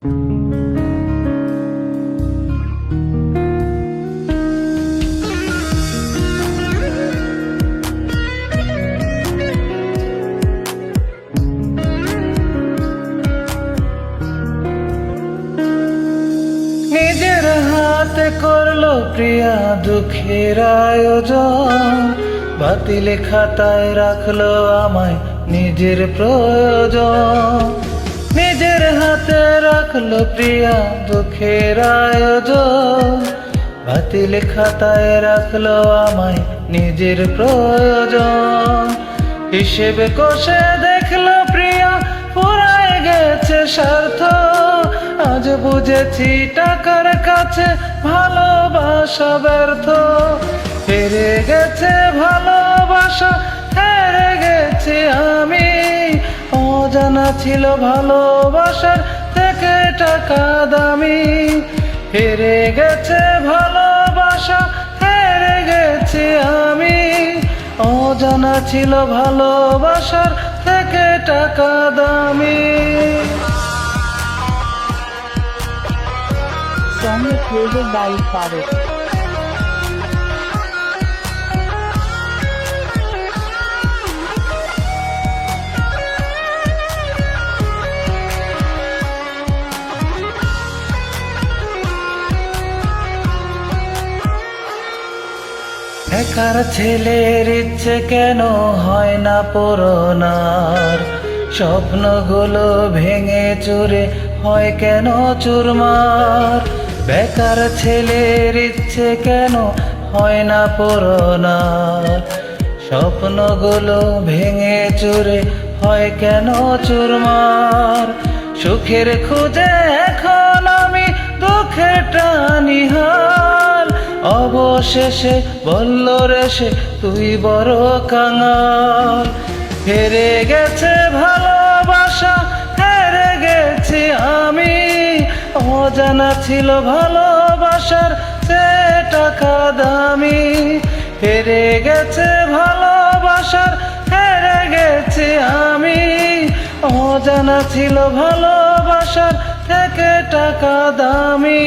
নিজের হাতে করলো প্রিয়া দুঃখের আয়োজন, বাতিলে খাতায় রাখলো আমায় নিজের প্রয়োজন। নিজের হাতে রাখলো প্রিয়া দুঃখের আয়োজন, বাতিলে খাতায় রাখলো আমায় নিজের প্রয়োজন। হিসেবে কষে দেখলো প্রিয়া ফুরায় গেছে স্বার্থ, আজ বুঝেছি টাকার কাছে ভালোবাসা ব্যর্থ। হেরে গেছে ভালোবাসা, হেরে গেছি আমি, অজানা ছিল ভালোবাসার থেকে টাকা দামি। হেরে গেছে ভালোবাসা, হেরে গেছি আমি, অজানা ছিল ভালোবাসার থেকে টাকা দামি। Song created by Farid. একার ছেলের ইচ্ছে কেন হয় না পূরণার, স্বপ্নগুলো ভেঙে চুরে হয় কেন চুরমার। বেকার ছেলের ইচ্ছে কেন হয় না পূরণার, স্বপ্নগুলো ভেঙে চুরে হয় কেন চুরমার। সুখের খুঁজে এখন আমি দুঃখে টানিহাল, অবশেষে বলল রে সে তুই বড় কাঙাল। হেরে গেছে ভালোবাসা, হেরে গেছি আমি, অজানা ছিল ভালোবাসার সে টাকা দামি। হেরে গেছে ভালোবাসার, হেরে গেছি আমি, অজানা ছিল ভালোবাসার থেকে টাকা দামি।